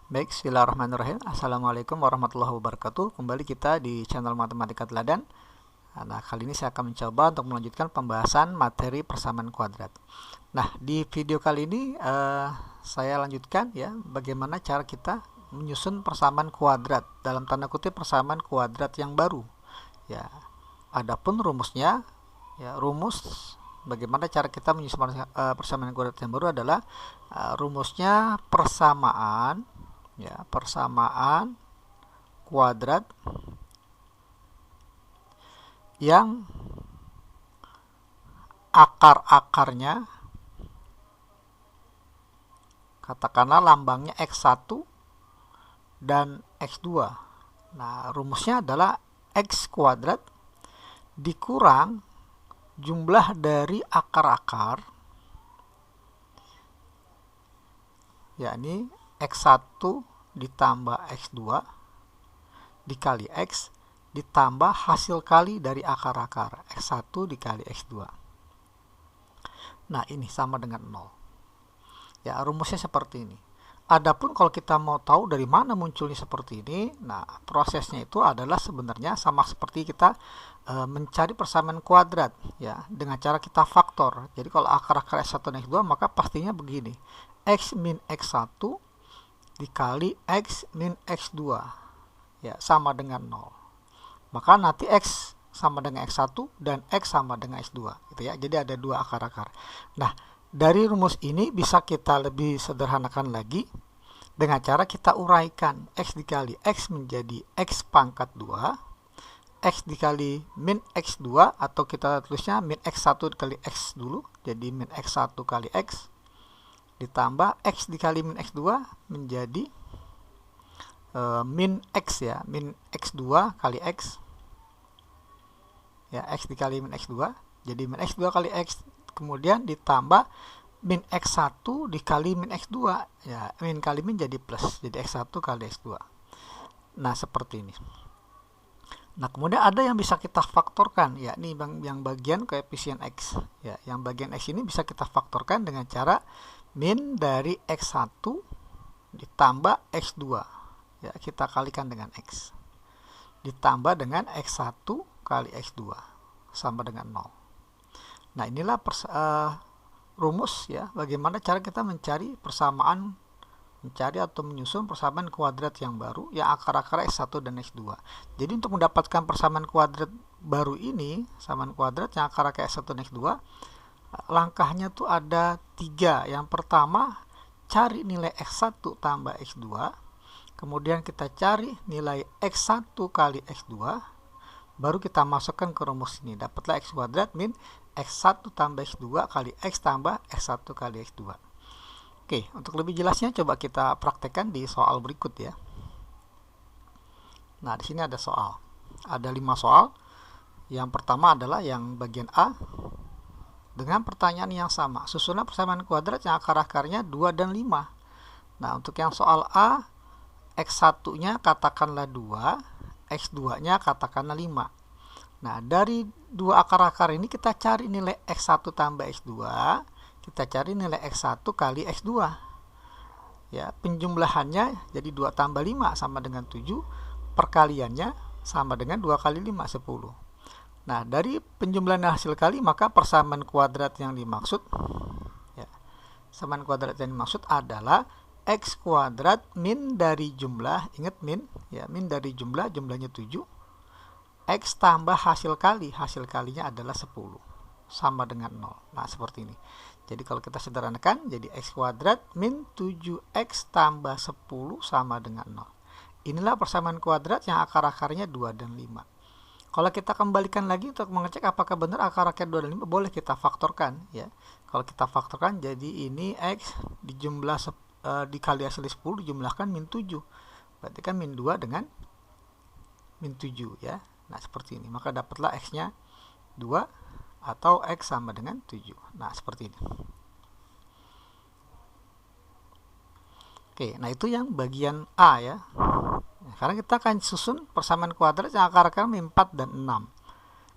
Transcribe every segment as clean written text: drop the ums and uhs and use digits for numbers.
Baik, bismillahirrahmanirrahim. Assalamualaikum warahmatullahi wabarakatuh. Kembali kita di channel Matematika Teladan. Nah, kali ini saya akan mencoba untuk melanjutkan pembahasan materi persamaan kuadrat. Nah, di video kali ini saya lanjutkan ya, bagaimana cara kita menyusun persamaan kuadrat, dalam tanda kutip persamaan kuadrat yang baru. Ya, adapun rumusnya, ya rumus bagaimana cara kita menyusun persamaan kuadrat yang baru adalah rumusnya persamaan kuadrat yang akar-akarnya katakanlah lambangnya X1 dan X2. Nah, rumusnya adalah X kuadrat dikurang jumlah dari akar-akar, yakni X1 ditambah X2 dikali X ditambah hasil kali dari akar-akar X1 dikali X2. Nah, ini sama dengan 0. Ya, rumusnya seperti ini. Adapun kalau kita mau tahu dari mana munculnya seperti ini, nah prosesnya itu adalah sebenarnya sama seperti kita mencari persamaan kuadrat ya, dengan cara kita faktor. Jadi kalau akar-akar X1 dan X2 maka pastinya begini. X min X1 dikali X min X2 ya sama dengan 0. Maka nanti X sama dengan X1 dan X sama dengan X2 gitu ya. Jadi ada dua akar-akar. Nah, dari rumus ini bisa kita lebih sederhanakan lagi dengan cara kita uraikan. X dikali X menjadi X pangkat 2, X dikali min X2, atau kita tulisnya min X1 dikali X dulu, jadi min X1 kali X ditambah X dikali min X2 menjadi min X ya, min X2 kali X ya, X dikali min X2 jadi min X2 kali X, kemudian ditambah min X1 dikali min X2 ya, min kali min jadi plus, jadi X1 kali X2. Nah, seperti ini. Nah, kemudian ada yang bisa kita faktorkan, yakni yang bagian koefisien X ya, yang bagian X ini bisa kita faktorkan dengan cara min dari X1 ditambah X2 ya, kita kalikan dengan X ditambah dengan X1 kali X2 sama dengan 0. Nah, inilah rumus ya, bagaimana cara kita mencari atau menyusun persamaan kuadrat yang baru yang akar-akar X1 dan X2. Jadi untuk mendapatkan persamaan kuadrat baru ini, persamaan kuadrat yang akar-akar X1 dan X2, langkahnya tuh ada 3. Yang pertama, cari nilai X1 tambah X2, kemudian kita cari nilai X1 kali X2, baru kita masukkan ke rumus ini, dapatlah X kuadrat min X1 tambah X2 kali X tambah X1 kali X2. Oke, untuk lebih jelasnya coba kita praktekkan di soal berikut ya. Nah, di sini ada soal, ada 5 soal. Yang pertama adalah yang bagian A dengan pertanyaan yang sama, susunlah persamaan kuadrat yang akar-akarnya 2 dan 5. Nah, untuk yang soal A, X1-nya katakanlah 2, X2-nya katakanlah 5. Nah, dari dua akar-akar ini kita cari nilai X1 tambah X2, kita cari nilai X1 kali X2. Ya, penjumlahannya jadi 2 tambah 5 sama dengan 7, perkaliannya sama dengan 2 kali 5, 10. Nah, dari penjumlahan hasil kali maka persamaan kuadrat yang dimaksud ya, persamaan kuadrat yang dimaksud adalah X kuadrat min dari jumlah, ingat min ya, min dari jumlahnya 7, X tambah hasil kalinya adalah 10 sama dengan 0. Nah, seperti ini. Jadi kalau kita sederhanakan jadi X kuadrat min 7X tambah 10 sama dengan 0. Inilah persamaan kuadrat yang akar-akarnya 2 dan 5. Kalau kita kembalikan lagi untuk mengecek apakah benar akar-akar 2 dan 5, boleh kita faktorkan ya. Kalau kita faktorkan jadi ini X dikali hasil 10 dijumlahkan min 7. Berarti kan min 2 dengan min 7 ya. Nah, seperti ini. Maka dapatlah X-nya 2 atau X sama dengan 7. Nah, seperti ini. Oke, nah itu yang bagian A ya. Nah, sekarang kita akan susun persamaan kuadrat yang akar-akar min 4 dan 6.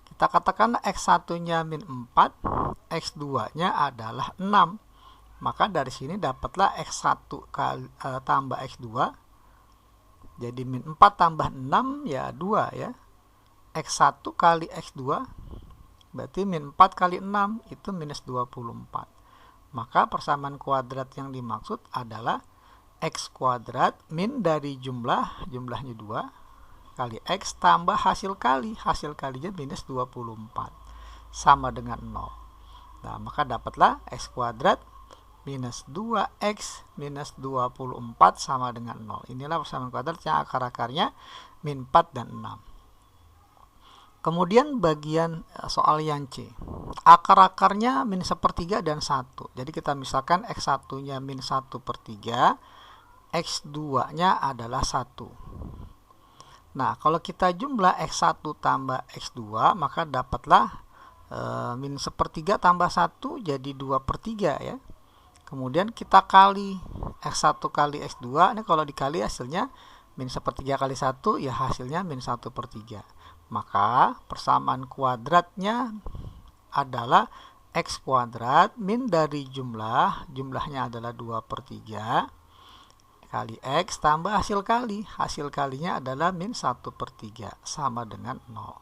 Kita katakanlah X1-nya min 4, X2-nya adalah 6. maka dari sini dapatlah X1 kali, tambah X2, jadi min 4 tambah 6 ya 2 ya. X1 kali X2 berarti min 4 kali 6 itu minus 24. Maka persamaan kuadrat yang dimaksud adalah X kuadrat min dari jumlahnya 2 kali X tambah hasil kalinya minus 24 sama dengan 0. Nah, maka dapatlah X kuadrat minus 2X minus 24 sama dengan 0. Inilah persamaan kuadrat yang akar-akarnya min 4 dan 6. Kemudian bagian soal yang C. Akar-akarnya min 1/3 dan 1. Jadi kita misalkan X1-nya min 1/3, X2-nya adalah 1. Nah, kalau kita jumlah X1 tambah X2, maka dapatlah min 1/3 tambah 1 jadi 2/3 ya. Kemudian kita kali X1 kali X2, ini kalau dikali hasilnya min 1/3 kali 1 ya hasilnya min 1/3. Maka persamaan kuadratnya adalah X kuadrat min dari jumlahnya adalah 2/3 kali X tambah hasil kalinya adalah min 1/3 sama dengan 0.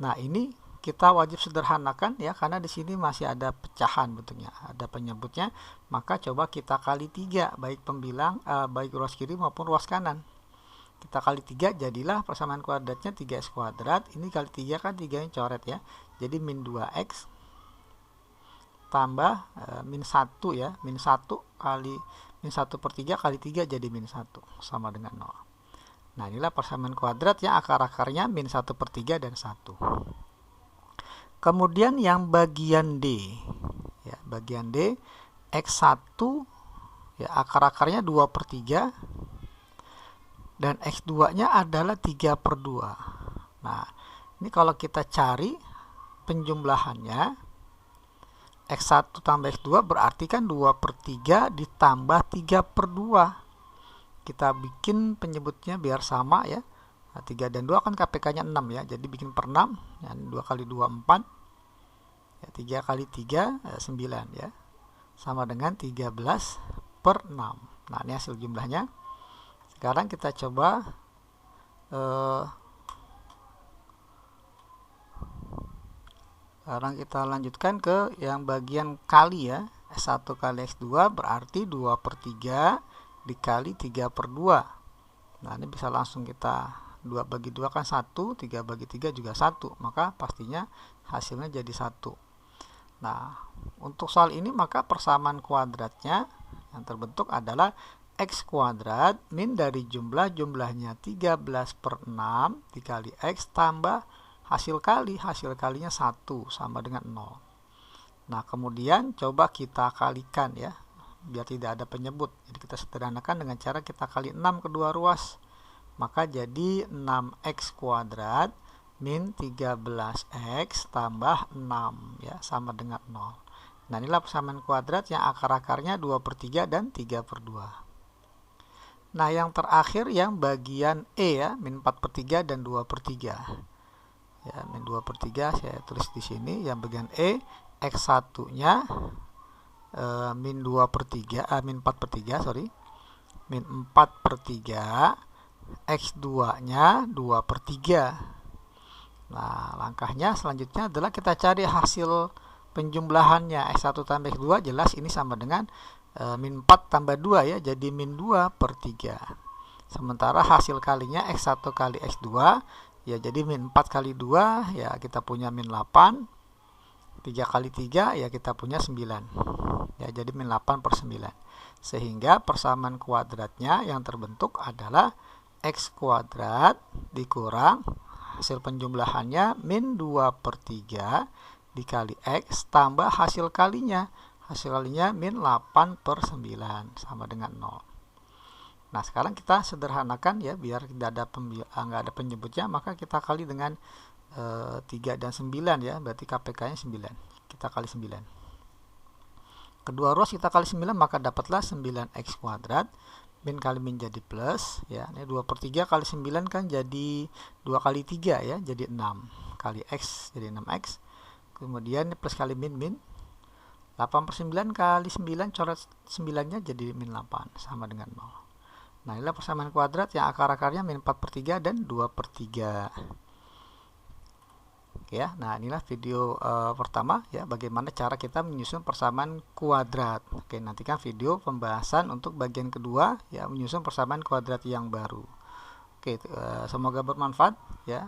Nah, ini kita wajib sederhanakan ya, karena di sini masih ada pecahan bentuknya, ada penyebutnya, maka coba kita kali 3 baik pembilang baik ruas kiri maupun ruas kanan. Kita kali 3 jadilah persamaan kuadratnya 3x kuadrat. Ini kali 3 kan 3 nya coret ya. Jadi min 2x tambah min 1 ya. Min 1 kali min 1/3 kali 3 jadi min 1 sama dengan 0. Nah, inilah persamaan kuadrat yang akar-akarnya min 1/3 dan 1. Kemudian yang bagian D. Ya, bagian D X1 ya akar-akarnya 2/3 dan X2-nya adalah 3/2. Nah, ini kalau kita cari penjumlahannya X1 tambah X2 berarti kan 2/3 ditambah 3/2. Kita bikin penyebutnya biar sama ya. Nah, 3 dan 2 kan KPK-nya 6 ya. Jadi bikin per 6. Ya, 2 kali 2 4. Ya, 3 kali 3 9 ya. Sama dengan 13/6. Nah, ini hasil jumlahnya. Sekarang kita coba sekarang kita lanjutkan ke yang bagian kali ya. S1 kali X2 berarti 2/3 dikali 3/2. Nah, ini bisa langsung kita 2 bagi 2 kan 1, 3 bagi 3 juga 1, maka pastinya hasilnya jadi 1. Nah, untuk soal ini maka persamaan kuadratnya yang terbentuk adalah X kuadrat min dari jumlahnya 13/6 dikali X tambah hasil kalinya 1 sama dengan 0. Nah, kemudian coba kita kalikan ya, biar tidak ada penyebut. Jadi kita sederhanakan dengan cara kita kali 6 kedua ruas. Maka jadi 6x kuadrat min 13x tambah 6 ya sama dengan 0. Nah, inilah persamaan kuadrat yang akar-akarnya 2/3 dan 3/2. Nah, yang terakhir yang bagian E ya, min 4/3 dan 2/3. Ya, min 2/3 saya tulis di sini. Yang bagian E, X1-nya min 2/3, min 4/3, sorry. Min 4/3, X2-nya 2/3. Nah, langkahnya selanjutnya adalah kita cari hasil penjumlahannya. X1 tambah X2 jelas ini sama dengan min 4 tambah 2 ya, jadi min 2/3. Sementara hasil kalinya X1 kali X2 ya, jadi min 4 kali 2 ya kita punya min 8. 3 kali 3 ya kita punya 9 ya, jadi min 8/9. Sehingga persamaan kuadratnya yang terbentuk adalah X kuadrat dikurang hasil penjumlahannya min 2/3 dikali X tambah hasil kalinya min 8/9 sama dengan 0. Nah, sekarang kita sederhanakan ya, biar tidak ada nggak ada penyebutnya, maka kita kali dengan 3 dan 9 ya, berarti KPK-nya 9. Kita kali 9. Kedua ruas kita kali 9, maka dapatlah 9x kuadrat. Min kali min jadi plus ya. Ini 2/3 kali 9 kan jadi 2 kali 3 ya, jadi 6. Kali x jadi 6x. Kemudian plus kali min 8/9 kali 9, coret 9-nya jadi min 8, sama dengan 0. Nah, inilah persamaan kuadrat yang akar-akarnya min 4/3 dan 2/3. Ya, nah inilah video pertama ya, bagaimana cara kita menyusun persamaan kuadrat. Oke, nantikan video pembahasan untuk bagian kedua ya, menyusun persamaan kuadrat yang baru. Oke, semoga bermanfaat ya.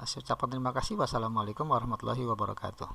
Saya ucapkan terima kasih. Wassalamualaikum warahmatullahi wabarakatuh.